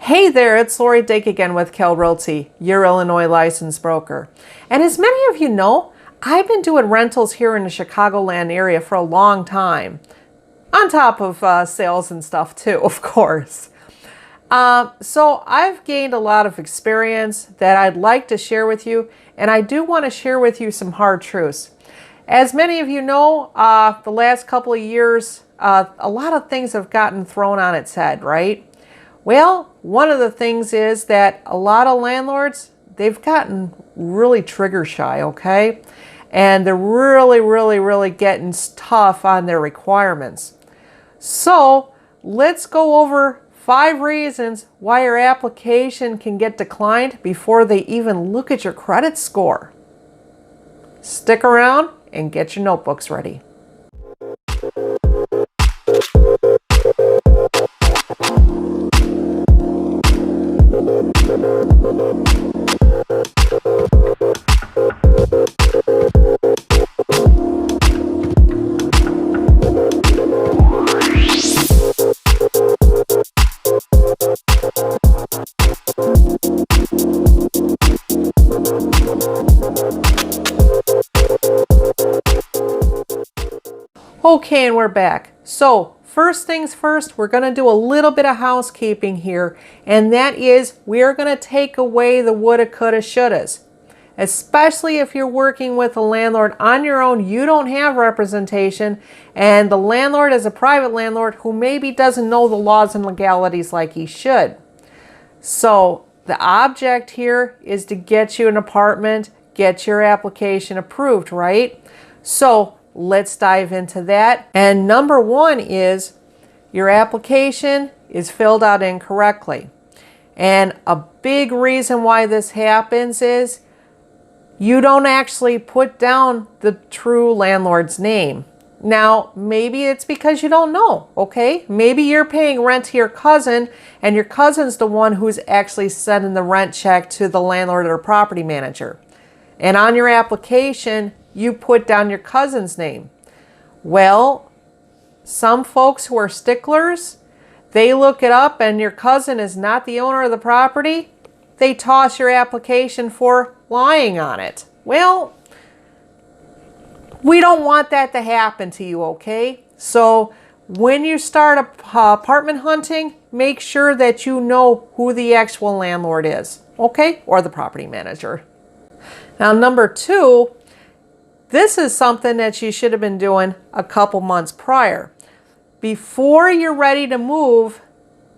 Hey there, it's LDake again with Kale Realty, your Illinois licensed broker. And as many of you know, I've been doing rentals here in the Chicagoland area for a long time. On top of sales and stuff too, of course. So I've gained a lot of experience that I'd like to share with you, and I do want to share with you some hard truths. As many of you know, the last couple of years, a lot of things have gotten thrown on its head, right? Well, one of the things is that a lot of landlords, they've gotten really trigger shy, okay? And they're really getting tough on their requirements. So let's go over 5 reasons why your application can get declined before they even look at your credit score. Stick around and get your notebooks ready. Okay, and we're back. So first things first, we're going to do a little bit of housekeeping here, and that is we're going to take away the woulda, coulda, shouldas. Especially if you're working with a landlord on your own, you don't have representation, and the landlord is a private landlord who maybe doesn't know the laws and legalities like he should. So the object here is to get you an apartment, get your application approved, right? So let's dive into that. And number 1 is your application is filled out incorrectly. And a big reason why this happens is you don't actually put down the true landlord's name. Now, maybe it's because you don't know, okay? Maybe you're paying rent to your cousin and your cousin's the one who's actually sending the rent check to the landlord or property manager. And on your application, you put down your cousin's name. Well, some folks who are sticklers, they look it up and your cousin is not the owner of the property. They toss your application for lying on it. Well, we don't want that to happen to you, okay? So when you start apartment hunting, make sure that you know who the actual landlord is, okay? Or the property manager. Now, number 2, this is something that you should have been doing a couple months prior. Before you're ready to move,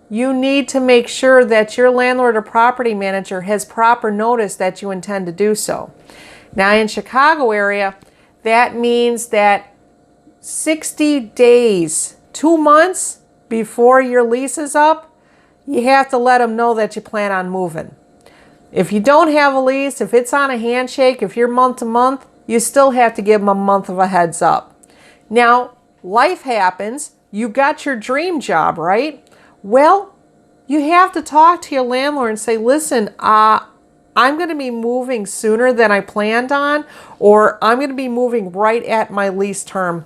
you need to make sure that your landlord or property manager has proper notice that you intend to do so. Now in Chicago area, that means that 60 days, 2 months before your lease is up, you have to let them know that you plan on moving. If you don't have a lease, if it's on a handshake, if you're month to month, you still have to give them a month of a heads up. Now, life happens. You got your dream job, right? Well, you have to talk to your landlord and say, listen, I'm going to be moving sooner than I planned on, or I'm going to be moving right at my lease term.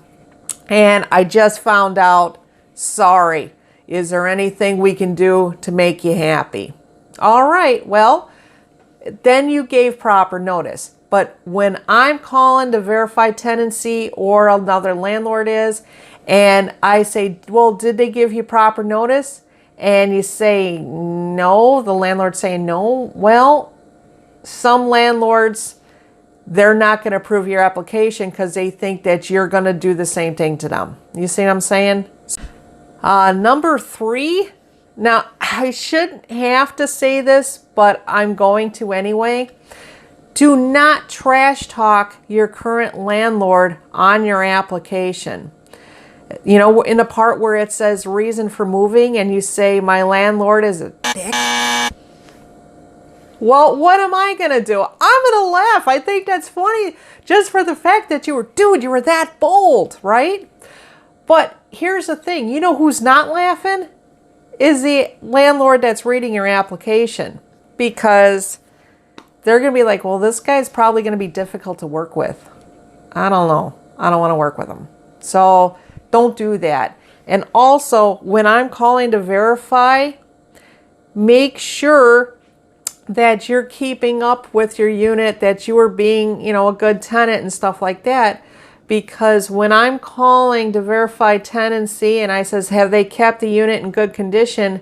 And I just found out, sorry, is there anything we can do to make you happy? All right, well, then you gave proper notice. But when I'm calling to verify tenancy or another landlord is, and I say, well, did they give you proper notice? And you say, no, the landlord's saying no. Well, some landlords, they're not going to approve your application because they think that you're going to do the same thing to them. You see what I'm saying? Number 3, now I shouldn't have to say this, but I'm going to anyway. Do not trash talk your current landlord on your application. You know, in the part where it says reason for moving and you say my landlord is a dick. Well, what am I going to do? I'm going to laugh. I think that's funny just for the fact that you were that bold, right? But here's the thing. You know who's not laughing? Is the landlord that's reading your application. Because they're going to be like, well, this guy's probably going to be difficult to work with. I don't know. I don't want to work with him. So don't do that. And also, when I'm calling to verify, make sure that you're keeping up with your unit, that you are being, a good tenant and stuff like that. Because when I'm calling to verify tenancy and I says, have they kept the unit in good condition?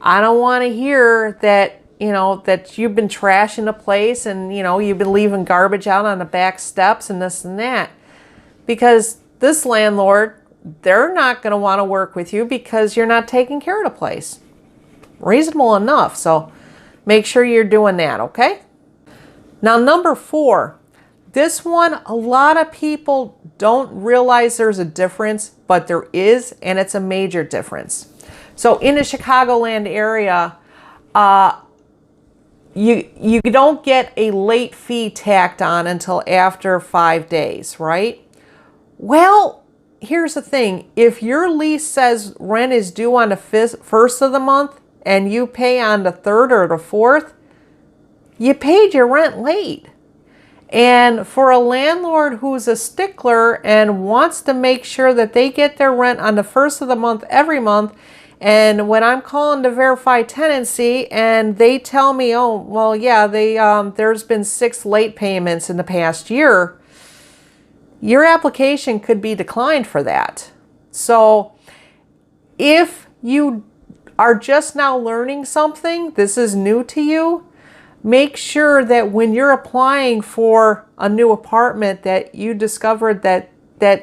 I don't want to hear that, that you've been trashing the place and, you've been leaving garbage out on the back steps and this and that. Because this landlord, they're not going to want to work with you because you're not taking care of the place. Reasonable enough. So make sure you're doing that, okay? Now, number 4. This one, a lot of people don't realize there's a difference, but there is, and it's a major difference. So in the Chicagoland area, you don't get a late fee tacked on until after 5 days, right? Well, here's the thing. If your lease says rent is due on the 1st of the month and you pay on the 3rd or the 4th, you paid your rent late. And for a landlord who's a stickler and wants to make sure that they get their rent on the 1st of the month every month, and when I'm calling to verify tenancy and they tell me, oh, well, yeah, there's been 6 late payments in the past year, your application could be declined for that. So if you are just now learning something, this is new to you, make sure that when you're applying for a new apartment that you discovered that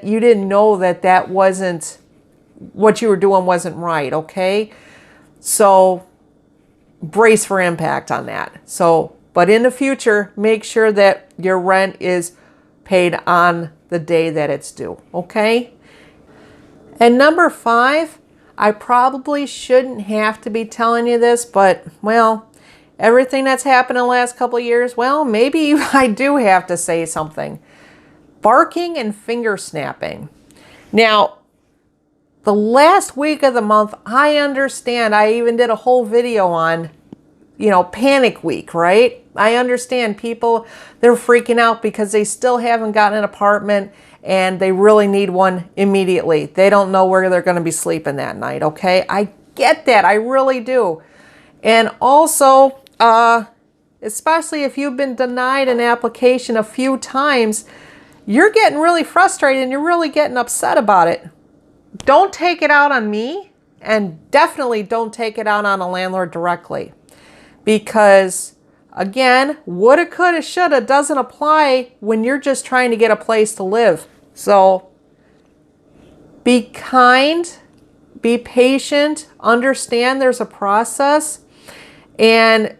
you didn't know that wasn't, what you were doing wasn't right, okay? So brace for impact on that. So, but in the future, make sure that your rent is paid on the day that it's due, okay? And number 5, I probably shouldn't have to be telling you this, but, well, everything that's happened in the last couple of years, well, maybe I do have to say something. Barking and finger snapping. Now, the last week of the month, I understand, I even did a whole video on, panic week, right? I understand people, they're freaking out because they still haven't gotten an apartment and they really need one immediately. They don't know where they're going to be sleeping that night, okay? I get that, I really do. And also, especially if you've been denied an application a few times, you're getting really frustrated and you're really getting upset about it. Don't take it out on me, and definitely don't take it out on a landlord directly. Because, again, woulda, coulda, shoulda doesn't apply when you're just trying to get a place to live. So be kind, be patient, understand there's a process. And,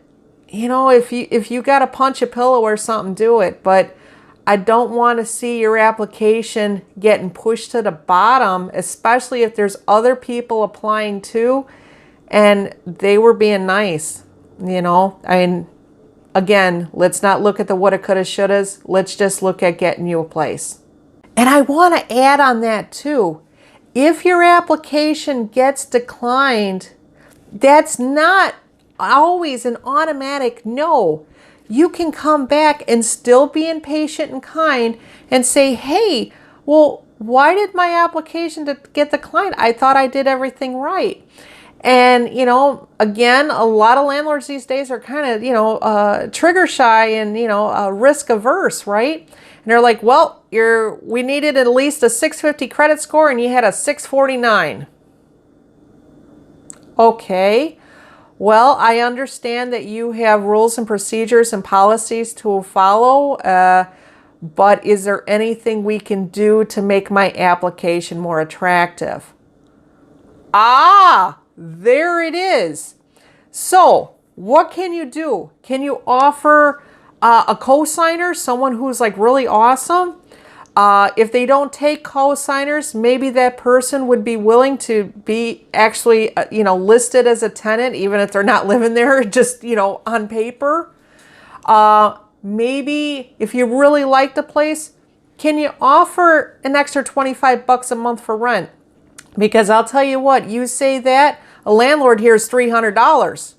if you got to punch a pillow or something, do it. But I don't want to see your application getting pushed to the bottom, especially if there's other people applying too, and they were being nice, again, let's not look at the woulda, coulda, shouldas. Let's just look at getting you a place. And I want to add on that too. If your application gets declined, that's not always an automatic no. You can come back and still be impatient and kind and say, hey, well, why did my application get declined? I thought I did everything right. And, again, a lot of landlords these days are kind of, trigger shy and, risk averse, right? And they're like, well, we needed at least a 650 credit score and you had a 649. Okay. Well, I understand that you have rules and procedures and policies to follow, but is there anything we can do to make my application more attractive? Ah, there it is. So, what can you do? Can you offer a co-signer, someone who's like really awesome? If they don't take co-signers, maybe that person would be willing to be actually, listed as a tenant, even if they're not living there, just, on paper. Maybe if you really like the place, can you offer an extra $25 a month for rent? Because I'll tell you what, you say that, a landlord here is $300.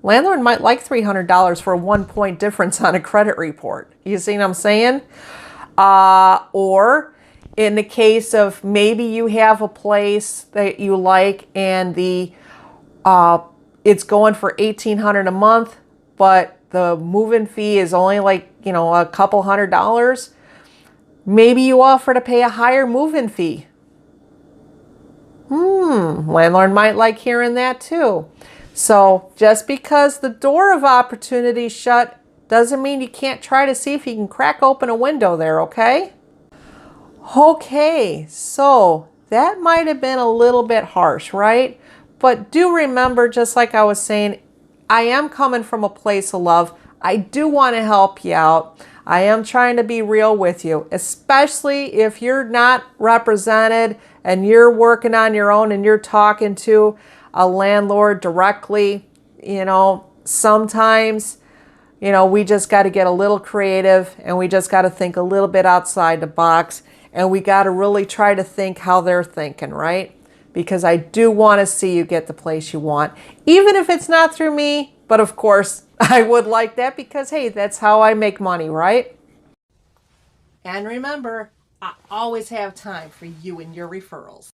Landlord might like $300 for a 1 point difference on a credit report. You see what I'm saying? Or in the case of maybe you have a place that you like and it's it's going for $1,800 a month, but the move-in fee is only like, a couple $100. Maybe you offer to pay a higher move-in fee. Landlord might like hearing that too. So just because the door of opportunity shut doesn't mean you can't try to see if you can crack open a window there, okay? Okay, so that might have been a little bit harsh, right? But do remember, just like I was saying, I am coming from a place of love. I do want to help you out. I am trying to be real with you, especially if you're not represented and you're working on your own and you're talking to a landlord directly. Sometimes, we just got to get a little creative and we just got to think a little bit outside the box, and we got to really try to think how they're thinking, right? Because I do want to see you get the place you want, even if it's not through me. But of course, I would like that because, hey, that's how I make money, right? And remember, I always have time for you and your referrals.